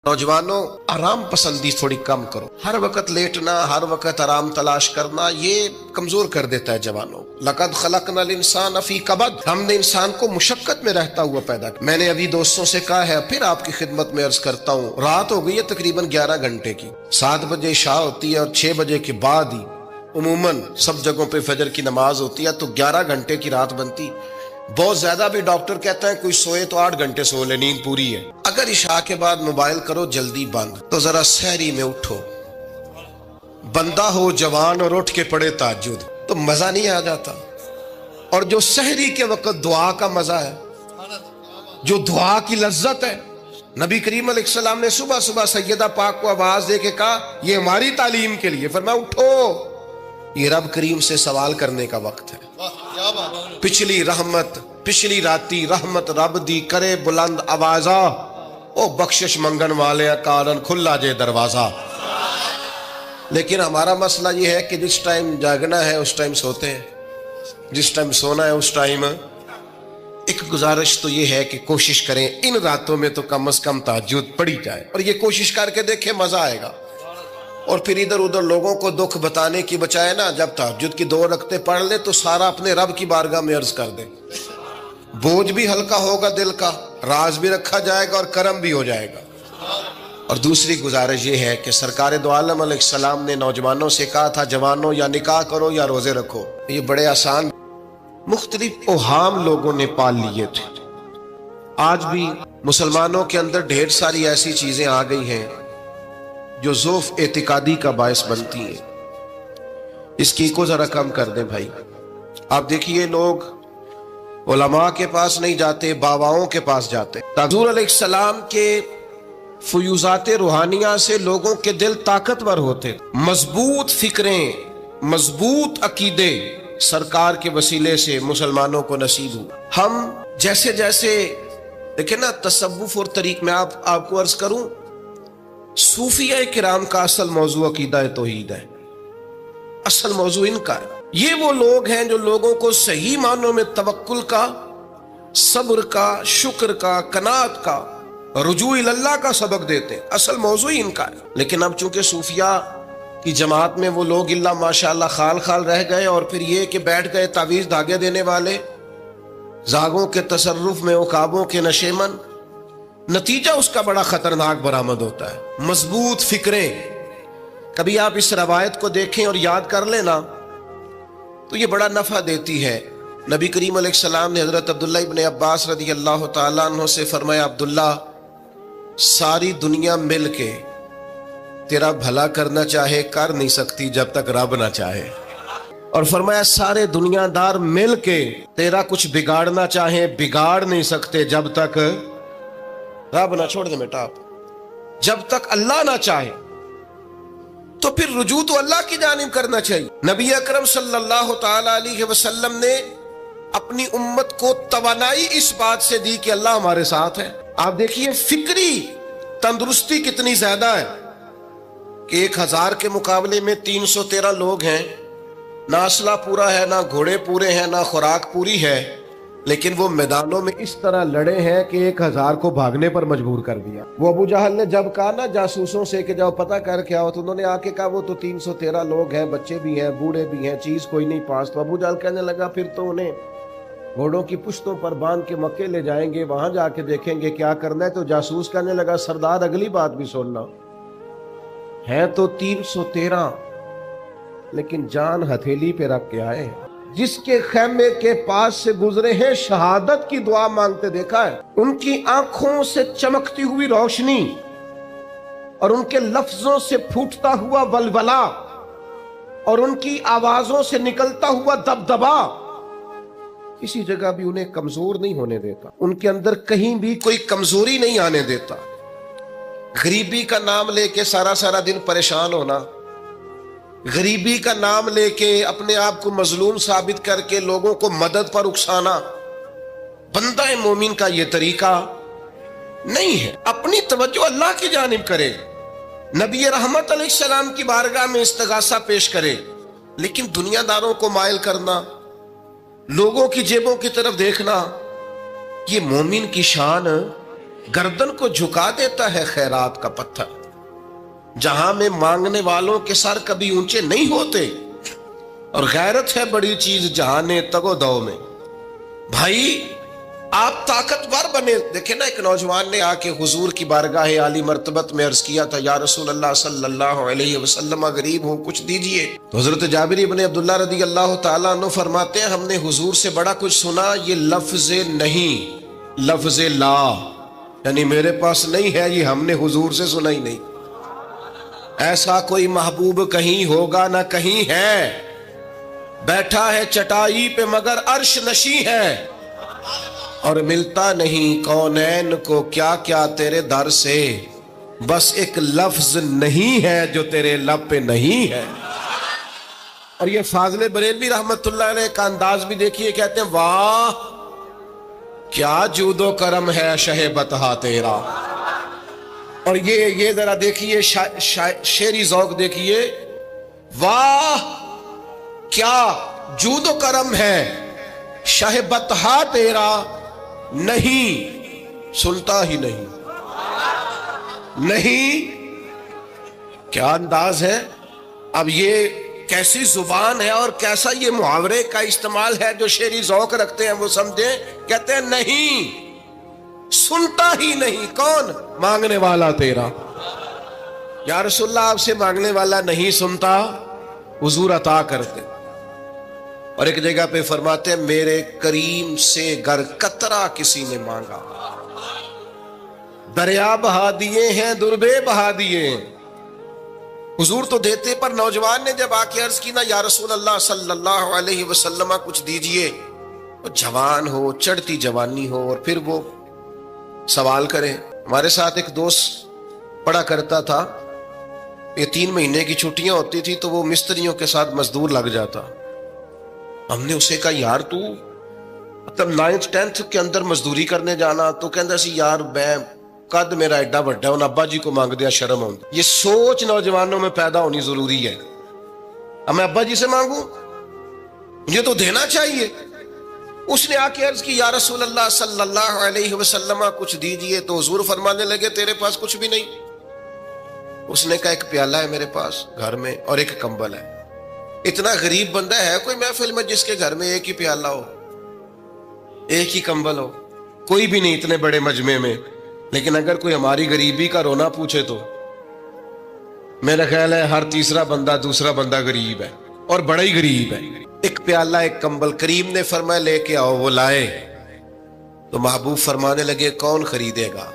नौजवानों, आराम पसंदी थोड़ी कम करो। हर वक्त लेटना, हर वक्त आराम तलाश करना, ये कमजोर कर देता है जवानों। लक़द ख़लक़नल इंसान फ़ी कबद, हमने इंसान को मुशक्कत में रहता हुआ पैदा किया। मैंने अभी दोस्तों से कहा है, फिर आपकी खिदमत में अर्ज करता हूँ, रात हो गई है तकरीबन 11 घंटे की। 7 बजे इशा होती है और 6 बजे के बाद ही उमूमन सब जगहों पे फजर की नमाज होती है, तो 11 घंटे की रात बनती। बहुत ज्यादा भी डॉक्टर कहता है कोई सोए तो 8 घंटे सो ले, नींद पूरी है। अगर इशा के बाद मोबाइल करो जल्दी बंद, तो जरा सहरी में उठो। बंदा हो जवान और उठ के पढ़े ताज्जुद, तो मजा नहीं आ जाता। और जो सहरी के वक्त दुआ का मजा है, जो दुआ की लज्जत है, नबी करीम अलैहिस्सलाम ने सुबह सुबह सैयदा पाक को आवाज दे के कहा, ये हमारी तालीम के लिए, फरमाया उठो, ये रब करीम से सवाल करने का वक्त है। पिछली रहमत, पिछली राती रहमत रब दी करे बुलंद आवाजा, ओ बख्शिश मंगन वाले कारण खुला जे दरवाजा। लेकिन हमारा मसला ये है कि जिस टाइम जागना है उस टाइम सोते हैं, जिस टाइम सोना है उस टाइम। एक गुजारिश तो ये है कि कोशिश करें इन रातों में तो कम से कम तहज्जुद पढ़ी जाए, और ये कोशिश करके देखें, मजा आएगा। और फिर इधर उधर लोगों को दुख बताने की बजाय ना, जब तहज्जुद की 2 रकते पढ़ ले तो सारा अपने रब की बारगाह में अर्ज कर दे। बोझ भी हल्का होगा दिल का, राज भी रखा जाएगा और करम भी हो जाएगा। और दूसरी गुजारिश ये है कि सरकार दो आलम अलैहिस्सलाम ने नौजवानों से कहा था, जवानों या निकाह करो या रोजे रखो। ये बड़े आसान मुख्तलिफ ओहाम लोगों ने पाल लिए थे। आज भी मुसलमानों के अंदर ढेर सारी ऐसी चीजें आ गई हैं जो ज़ौफ़ एतिकादी का बायस बनती है। इसकी को जरा कम कर दें भाई। आप देखिए, लोग उलमा के पास नहीं जाते, बाबाओं के पास जाते। हुज़ूर अलैहिस्सलाम के फयूज़ात रूहानिया से लोगों के दिल ताकतवर होते। मजबूत फिक्रें, मजबूत अकीदे सरकार के वसीले से मुसलमानों को नसीब हुआ। हम जैसे जैसे देखें ना, तसव्वुफ और तरीक में आपको अर्ज करूं, सूफिया किराम का असल मौजू अकीदा तौहीद है। असल मौजू इनका है। ये वो लोग हैं जो लोगों को सही मानों में तवक्कुल का, सब्र का, शुक्र का, कनात का, रुजू इल्लाह का सबक देते हैं। असल मौजू ही इनका है। लेकिन अब चूंकि सूफिया की जमात में वो लोग इल्ला माशाअल्लाह खाल खाल रह गए, और फिर ये कि बैठ गए तावीज़ धागे देने वाले, जागों के तसर्रुफ में उकाबों के नशेमन, नतीजा उसका बड़ा खतरनाक बरामद होता है। मजबूत फिक्रें, कभी आप इस रवायत को देखें और याद कर लेना तो ये बड़ा नफा देती है। नबी करीम अलैहिस्सलाम ने हजरत अब्दुल्ला इब्न अब्बास रदी अल्लाह तआला अन्हु से फरमाया, अब्दुल्ला, सारी दुनिया मिल के तेरा भला करना चाहे कर नहीं सकती जब तक रब ना चाहे। और फरमाया, सारे दुनियादार मिल के तेरा कुछ बिगाड़ना चाहे बिगाड़ नहीं सकते जब तक रब ना छोड़ दे बेटा। आप जब तक अल्लाह ना चाहे, तो फिर रुजू तो अल्लाह की जानिब करना चाहिए। नबी अकरम सल्लल्लाहु तआला अलैहि वसल्लम ने अपनी उम्मत को तवानाई इस बात से दी कि अल्लाह हमारे साथ है। आप देखिए फिक्री तंदुरुस्ती कितनी ज्यादा है कि 1000 के मुकाबले में 313 लोग हैं। ना असला पूरा है, ना घोड़े पूरे हैं, ना खुराक पूरी है, लेकिन वो मैदानों में इस तरह लड़े हैं कि 1000 को भागने पर मजबूर कर दिया। वो अबू जहल ने जब कहा ना जासूसों से कि जाओ पता करके आओ, तो उन्होंने आके कहा वो तो 313 लोग हैं, बच्चे भी हैं, बूढ़े भी हैं, चीज कोई नहीं पास। तो अबू जहल कहने लगा, फिर तो उन्हें घोड़ों की पुश्तों पर बांध के मक्के ले जाएंगे, वहां जाके देखेंगे क्या करना है। तो जासूस कहने लगा, सरदार अगली बात भी सुनना, है तो 313, लेकिन जान हथेली पे रख के आए। जिसके खैमे के पास से गुजरे हैं शहादत की दुआ मांगते देखा है। उनकी आंखों से चमकती हुई रोशनी और उनके लफ्जों से फूटता हुआ वलवला और उनकी आवाजों से निकलता हुआ दबदबा किसी जगह भी उन्हें कमजोर नहीं होने देता। उनके अंदर कहीं भी कोई कमजोरी नहीं आने देता। गरीबी का नाम लेके सारा सारा दिन परेशान होना, गरीबी का नाम लेके अपने आप को मजलूम साबित करके लोगों को मदद पर उकसाना, बंदा मोमिन का ये तरीका नहीं है। अपनी तवज्जो अल्लाह की जानिब करे, नबी रहमत अलैहिस्सलाम की बारगाह में इस्तिगासा पेश करे। लेकिन दुनियादारों को मायल करना, लोगों की जेबों की तरफ देखना, ये मोमिन की शान गर्दन को झुका देता है खैरात का पत्थर। जहां में मांगने वालों के सर कभी ऊंचे नहीं होते, और गैरत है बड़ी चीज जहाने तगो दो में। भाई आप ताकतवर बने। देखे ना, एक नौजवान ने आके हुजूर की बारगाह आली मर्तबत में अर्ज किया था, या रसूल अल्लाह सल्लल्लाहु अलैहि वसल्लम, गरीब हूं, कुछ दीजिए। तो हजरत जाबिर इब्न अब्दुल्लाह रदी अल्लाह ताला अन्हु फरमाते हैं, हमने हुजूर से बड़ा कुछ सुना, ये लफ्ज नहीं, लफ्ज ला, यानी मेरे पास नहीं है, ये हमने हुजूर से सुना ही नहीं। ऐसा कोई महबूब कहीं होगा ना कहीं है, बैठा है चटाई पे मगर अर्श नशी है, और मिलता नहीं कौनैन को क्या क्या तेरे दर से, बस एक लफ्ज नहीं है जो तेरे लब पे नहीं है। और ये फाज़िल बरेलवी रहमतुल्लाह अलैह का अंदाज भी देखिए, कहते हैं वाह क्या जूदो करम है शहे बतहा तेरा। और ये जरा देखिए शेरी ज़ौक़ देखिए, वाह क्या जूदो करम है शहे बतहा तेरा, नहीं सुनता ही नहीं। नहीं, क्या अंदाज है। अब ये कैसी जुबान है और कैसा ये मुहावरे का इस्तेमाल है, जो शेरी ज़ौक़ रखते हैं वो समझे। कहते हैं नहीं सुनता ही नहीं, कौन? मांगने वाला तेरा। या रसूलल्लाह, आपसे मांगने वाला नहीं सुनता, हुजूर अता करते। और एक जगह पे फरमाते हैं, मेरे करीम से गर कतरा किसी ने मांगा, दरिया बहा दिए हैं, दुर्बे बहा दिए हैं। हुजूर तो देते, पर नौजवान ने जब आके अर्ज की ना, या रसूल अल्लाह सल्लल्लाहु अलैहि वसल्लम कुछ दीजिए, वो जवान हो, चढ़ती जवानी हो, और फिर वो सवाल करे। हमारे साथ एक दोस्त पढ़ा करता था, ये 3 महीने की छुट्टियां होती थी तो वो मिस्त्रियों के साथ मजदूर लग जाता। हमने उसे कहा, यार तू मतलब 9th 10th के अंदर मजदूरी करने जाना, तो कहता सी यार मैं कद मेरा एडा वड्डा, उन अब्बा जी को मांग दिया, शर्म आउंदी। ये सोच नौजवानों में पैदा होनी जरूरी है। अब मैं अब्बा जी से मांगू, मुझे तो देना चाहिए। उसने आके अर्ज की, या रसूल अल्लाह सल्लल्लाहु अलैहि वसल्लम कुछ दीजिए। तो हुजूर फरमाने लगे, तेरे पास कुछ भी नहीं। उसने कहा, एक प्याला है मेरे पास घर में और एक कंबल है। इतना गरीब बंदा है कोई महफिल में जिसके घर में एक ही प्याला हो, एक ही कंबल हो? कोई भी नहीं इतने बड़े मजमे में। लेकिन अगर कोई हमारी गरीबी का रोना पूछे तो मेरा ख्याल है हर तीसरा बंदा, दूसरा बंदा गरीब है, और बड़ा ही गरीब है। एक प्याला, एक कंबल। करीम ने फरमाया लेके आओ, वो लाए। तो महबूब फरमाने लगे, कौन खरीदेगा?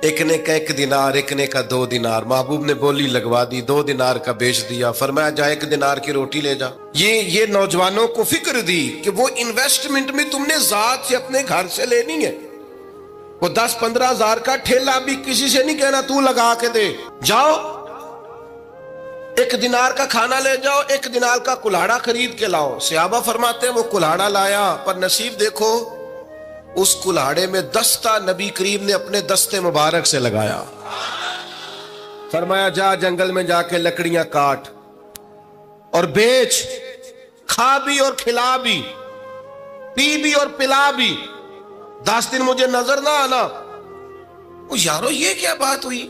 एक ने का 1 दिनार, एक ने का 2 दिनार। महबूब ने बोली लगवा दी, 2 दिनार का बेच दिया। फरमाया जा 1 दिनार की रोटी ले जा। ये नौजवानों को फिक्र दी कि वो इन्वेस्टमेंट में तुमने जात से अपने घर से लेनी है। वो 10-15 हजार का ठेला भी किसी से नहीं कहना तू लगा के दे। जाओ 1 दिनार का खाना ले जाओ, 1 दिनार का कुल्हाड़ा खरीद के लाओ। सहाबा फरमाते हैं वो कुल्हाड़ा लाया, पर नसीब देखो उस कुल्हाड़े में दस्ता नबी करीम ने अपने दस्ते मुबारक से लगाया। फरमाया जा जंगल में जाके लकड़ियां काट और बेच, खा भी और खिला भी, पी भी और पिला भी, 10 दिन मुझे नजर ना आना। ओ यारो ये क्या बात हुई?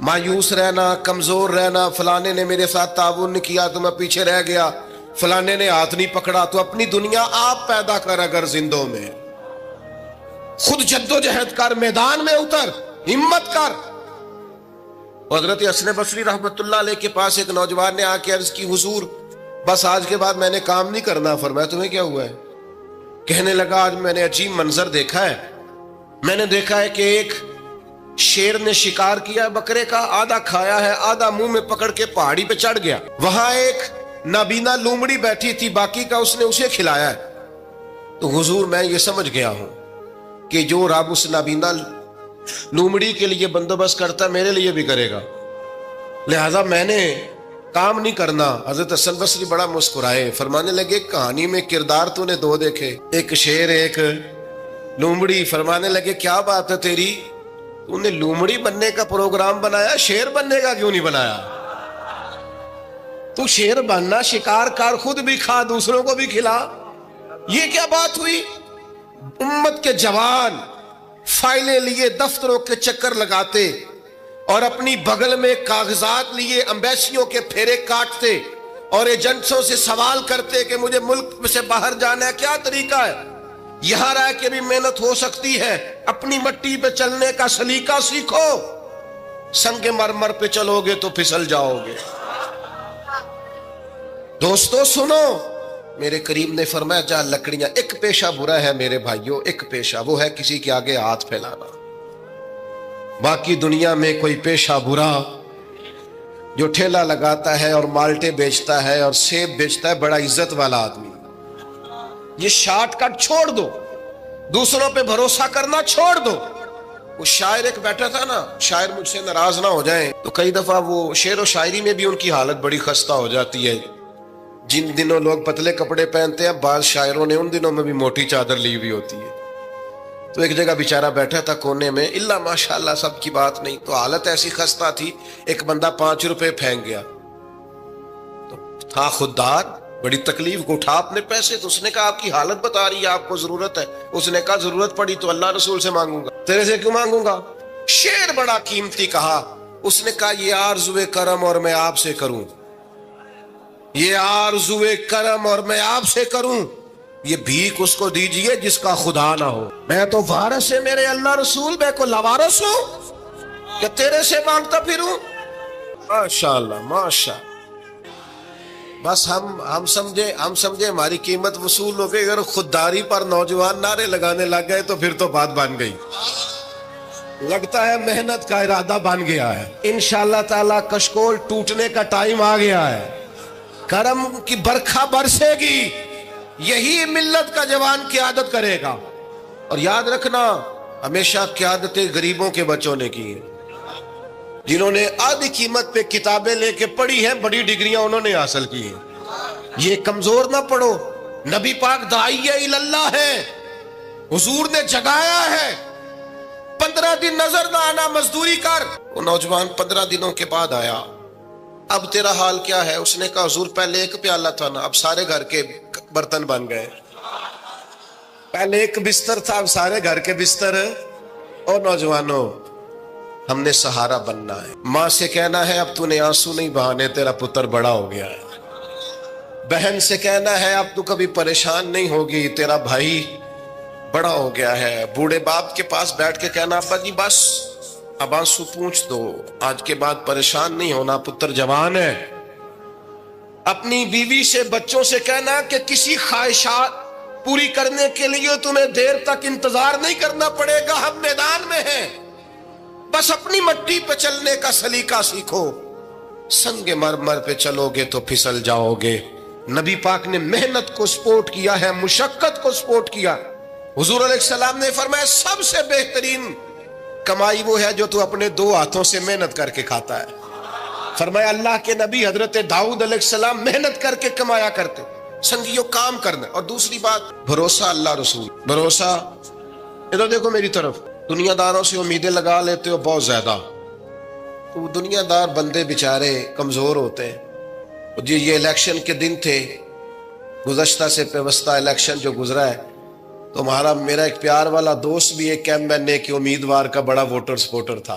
मायूस रहना, कमजोर रहना, फलाने ने मेरे साथ ताउन नहीं किया तो मैं पीछे रह गया, फलाने ने हाथ नहीं पकड़ा। तो अपनी दुनिया आप पैदा कर, अगर जिंदों में खुद जद्दोजहद कर, मैदान में उतर, हिम्मत कर। हजरत हसन बसरी रहमतुल्लाह अलैह के पास एक नौजवान ने आके अर्ज की, हुजूर बस आज के बाद मैंने काम नहीं करना। फरमाया तुम्हें क्या हुआ है? कहने लगा आज मैंने अजीब मंजर देखा है। मैंने देखा है कि एक शेर ने शिकार किया बकरे का, आधा खाया है, आधा मुंह में पकड़ के पहाड़ी पे चढ़ गया। वहां एक नाबीना लूमड़ी बैठी थी, बाकी का उसने उसे खिलाया है। तो हुजूर मैं ये समझ गया हूं कि जो रब उस नाबीना लूमड़ी के लिए बंदोबस्त करता मेरे लिए भी करेगा, लिहाजा मैंने काम नहीं करना। हजरत हसन बसरी बड़ा मुस्कुराए, फरमाने लगे कहानी में किरदार तूने 2 देखे, एक शेर एक लूमड़ी। फरमाने लगे क्या बात है तेरी, तूने लूमड़ी बनने का प्रोग्राम बनाया, शेर बनने का क्यों नहीं बनाया? तू शेर बनना, शिकार कर, खुद भी खा, दूसरों को भी खिला। ये क्या बात हुई? उम्मत के जवान فائلیں لیے دفتروں کے چکر لگاتے اور اپنی بغل میں کاغذات لیے امبیسیوں کے پھیرے کاٹتے اور ایجنٹوں سے سوال کرتے کہ مجھے ملک سے باہر جانا ہے، کیا طریقہ ہے؟ یہاں رہ کے بھی محنت ہو سکتی ہے، اپنی مٹی پہ چلنے کا سلیقہ سیکھو، سنگ مرمر پہ چلو گے تو پھسل جاؤ گے۔ دوستو سنو، میرے کریم نے فرمایا جہاں لکڑیاں، ایک پیشہ برا ہے میرے بھائیوں، ایک پیشہ، وہ ہے کسی کے آگے ہاتھ پھیلانا۔ باقی دنیا میں کوئی پیشہ برا جو ٹھیلا لگاتا ہے اور مالٹے بیچتا ہے اور سیب بیچتا ہے، بڑا عزت والا آدمی، یہ شارٹ کٹ چھوڑ دو، دوسروں پہ بھروسہ کرنا چھوڑ دو۔ وہ شاعر ایک بیٹھا تھا نا، شاعر مجھ سے ناراض نہ ہو جائیں، تو کئی دفعہ وہ شعر و شاعری میں بھی ان کی حالت بڑی خستہ ہو جاتی ہے۔ جن دنوں لوگ پتلے کپڑے پہنتے ہیں، بعض شاعروں نے ان دنوں میں بھی موٹی چادر لی ہوئی ہوتی ہے۔ تو ایک جگہ بیچارہ بیٹھا تھا کونے میں، اللہ ماشاءاللہ سب کی بات نہیں، تو حالت ایسی خستہ تھی، ایک بندہ 5 روپے پھینک گیا، تو تھا خوددار، بڑی تکلیف کو اٹھا اپنے پیسے، تو اس نے کہا آپ کی حالت بتا رہی ہے، آپ کو ضرورت ہے۔ اس نے کہا ضرورت پڑی تو اللہ رسول سے مانگوں گا، تیرے سے کیوں مانگوں گا؟ شعر بڑا قیمتی کہا، اس نے کہا یہ آرزوئے کرم اور میں آپ سے کروں، یہ آرزوئے کرم اور میں آپ سے کروں، یہ بھیک اس کو دیجئے جس کا خدا نہ ہو۔ میں تو وارث ہے میرے اللہ رسول، میں کو لوارث ہوں کہ تیرے سے مانگتا پھروں؟ ماشاءاللہ ماشاءاللہ۔ بس ہم سمجھے ہماری قیمت وصول ہو گئی، اگر خودداری پر نوجوان نعرے لگانے لگ گئے تو پھر تو بات بن گئی، لگتا ہے محنت کا ارادہ بن گیا ہے۔ انشاءاللہ تعالی کشکول ٹوٹنے کا ٹائم آ گیا ہے، کرم کی برکھا برسے گی، یہی ملت کا جوان قیادت کرے گا۔ اور یاد رکھنا، ہمیشہ قیادتیں غریبوں کے بچوں نے کی ہیں، جنہوں نے آدھی قیمت پہ کتابیں لے کے پڑھی ہیں، بڑی ڈگریاں انہوں نے حاصل کی ہیں۔ یہ کمزور نہ پڑھو، نبی پاک داعیہ اللہ ہے، حضور نے جگایا ہے، 15 دن نظر نہ آنا، مزدوری کر۔ وہ نوجوان 15 دنوں کے بعد آیا، اب تیرا حال کیا ہے؟ اس نے کہا حضور پہلے ایک پیالہ تھا نا، اب سارے گھر کے برتن بن گئے، پہلے ایک بستر تھا، اب سارے گھر کے بستر۔ اور نوجوانوں، ہم نے سہارا بننا ہے، ماں سے کہنا ہے اب تو نے آنسو نہیں بہانے، تیرا پتر بڑا ہو گیا ہے۔ بہن سے کہنا ہے اب تو کبھی پریشان نہیں ہوگی، تیرا بھائی بڑا ہو گیا ہے۔ بوڑھے باپ کے پاس بیٹھ کے کہنا ابا جی بس اب آنسو پوچھ دو، آج کے بعد پریشان نہیں ہونا، پتر جوان ہے۔ اپنی بیوی سے، بچوں سے کہنا کہ کسی خواہشات پوری کرنے کے لیے تمہیں دیر تک انتظار نہیں کرنا پڑے گا، ہم میدان میں ہیں، بس اپنی مٹی پہ چلنے کا سلیقہ سیکھو، سنگ مرمر پہ چلو گے تو پھسل جاؤ گے۔ نبی پاک نے محنت کو سپورٹ کیا ہے، مشقت کو سپورٹ کیا۔ حضور علیہ السلام نے فرمایا سب سے بہترین کمائی وہ ہے جو تو اپنے 2 ہاتھوں سے محنت کر کے کھاتا ہے۔ فرمایا اللہ کے نبی حضرت داؤد علیہ السلام محنت کر کے کمایا کرتے، سنگیوں کام کرنا۔ اور دوسری بات، بھروسہ اللہ رسول، بھروسہ۔ ادھر دیکھو میری طرف، دنیا داروں سے امیدیں لگا لیتے ہو بہت زیادہ، تو دنیا دار بندے بیچارے کمزور ہوتے ہیں۔ جی یہ الیکشن کے دن تھے، گزشتہ سے پیوستہ الیکشن جو گزرا ہے، تو میرا ایک پیار والا دوست بھی ایک ایم کے امیدوار کا بڑا ووٹر سپورٹر تھا،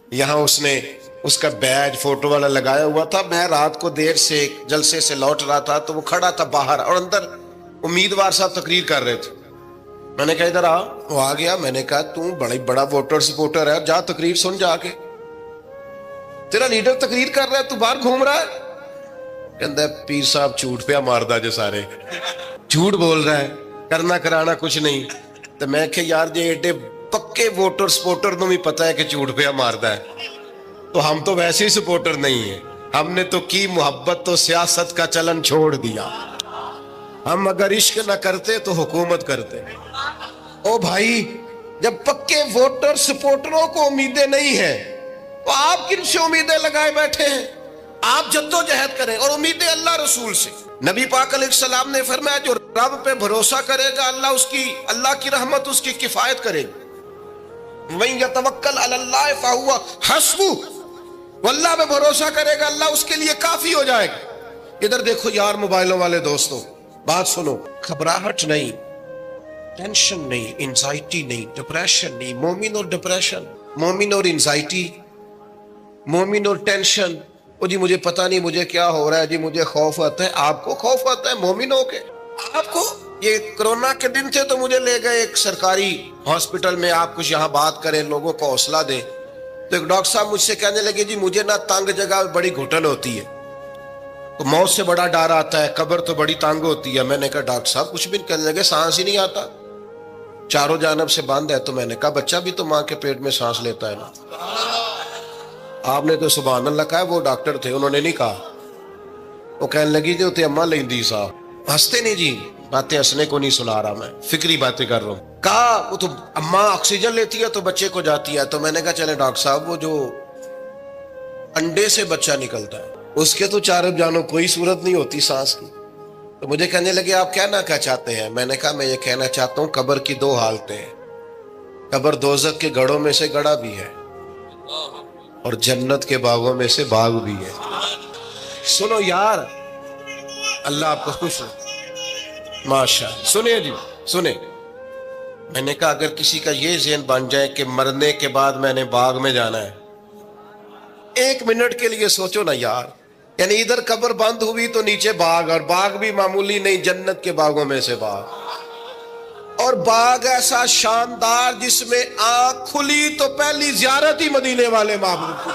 یہاں اس نے اس کا بیج فوٹو والا لگایا ہوا تھا۔ میں رات کو دیر سے جلسے سے لوٹ رہا تھا تو وہ کھڑا تھا باہر، اور اندر امیدوار صاحب تقریر کر رہے تھے۔ میں نے کہا ادھر آ، وہ آ گیا۔ میں نے کہا تو بڑا ووٹر سپورٹر ہے، جا تقریر سن جا کے، تیرا لیڈر تقریر کر رہا ہے تو باہر گھوم رہا ہے۔ کہتا ہے پیر صاحب جھوٹ پہ ماردا جے، سارے جھوٹ بول رہا ہے، کرنا کرانا کچھ نہیں۔ تو میں کہ یار جی ایڈے پکے ووٹر سپورٹر نو بھی پتا ہے کہ جھوٹ پہ ماردا ہے، تو ہم تو ویسے ہی سپورٹر نہیں ہیں، ہم نے تو کی محبت تو سیاست کا چلن چھوڑ دیا، ہم اگر عشق نہ کرتے تو حکومت کرتے۔ او بھائی، جب پکے ووٹر سپورٹروں کو امیدیں نہیں ہیں تو آپ کن سے امیدیں لگائے بیٹھے ہیں؟ آپ جدوجہد کریں، اور امیدیں اللہ رسول سے۔ نبی پاک علیہ السلام نے فرمایا جو رب پہ بھروسہ کرے گا اللہ کی رحمت اس کی کفایت کرے گی۔ وَمَن يَتَوَكَّلْ عَلَى اللَّهِ فَهُوَ حَسْبُهُ، وہ اللہ پہ بھروسہ کرے گا اللہ اس کے لیے کافی ہو جائے گا۔ ادھر دیکھو یار موبائلوں والے دوستوں، بات سنو، گھبراہٹ نہیں، ٹینشن نہیں, انزائٹی نہیں, ڈپریشن نہیں. مومن اور ڈپریشن, مومن اور انزائٹی, مومن اور ٹینشن. وہ جی مجھے پتہ نہیں مجھے کیا ہو رہا ہے, جی مجھے خوف آتا ہے. آپ کو خوف آتا ہے مومن ہو کے؟ آپ کو یہ کرونا کے دن تھے تو مجھے لے گئے ایک سرکاری ہاسپٹل میں, آپ کچھ یہاں بات کریں, لوگوں کو حوصلہ دیں. تو ایک ڈاکٹر صاحب مجھ سے کہنے لگے جی مجھے نہ تنگ جگہ بڑی گھٹن ہوتی ہے, تو موت سے بڑا ڈر آتا ہے, قبر تو بڑی تنگ ہوتی ہے. میں نے کہا ڈاکٹر صاحب کچھ بھی. کہنے لگے سانس ہی نہیں آتا, چاروں جانب سے بند ہے. تو میں نے کہا بچہ بھی تو ماں کے پیٹ میں سانس لیتا ہے نا. آپ نے تو سبحان اللہ کہا, وہ ڈاکٹر تھے انہوں نے نہیں کہا. وہ کہنے لگی جو تے اماں لیندی صاحب. ہنستے نہیں جی, باتیں ہنسنے کو نہیں سنا رہا میں, فکری باتیں کر رہا ہوں. کہا وہ تو اماں آکسیجن لیتی ہے تو بچے کو جاتی ہے. تو میں نے کہا چلے ڈاکٹر صاحب وہ جو انڈے سے بچہ نکلتا ہے اس کے تو چاروں جانوں کوئی صورت نہیں ہوتی سانس کی. تو مجھے کہنے لگے آپ کہنا کیا چاہتے ہیں؟ میں نے کہا میں یہ کہنا چاہتا ہوں قبر کی دو حالتیں ہیں. قبر دوزخ کے گڑھوں میں سے گڑھا بھی ہے اور جنت کے باغوں میں سے باغ بھی ہے. سنو یار, اللہ آپ کو خوش ہو. ماشاء سنیں جی سنیں. میں نے کہا اگر کسی کا یہ ذہن بن جائے کہ مرنے کے بعد میں نے باغ میں جانا ہے, ایک منٹ کے لیے سوچو نا یار. یعنی ادھر قبر بند ہوئی تو نیچے باغ, اور باغ بھی معمولی نہیں, جنت کے باغوں میں سے باغ. اور باغ ایسا شاندار جس میں آنکھ کھلی تو پہلی زیارت ہی مدینے والے معبود کی.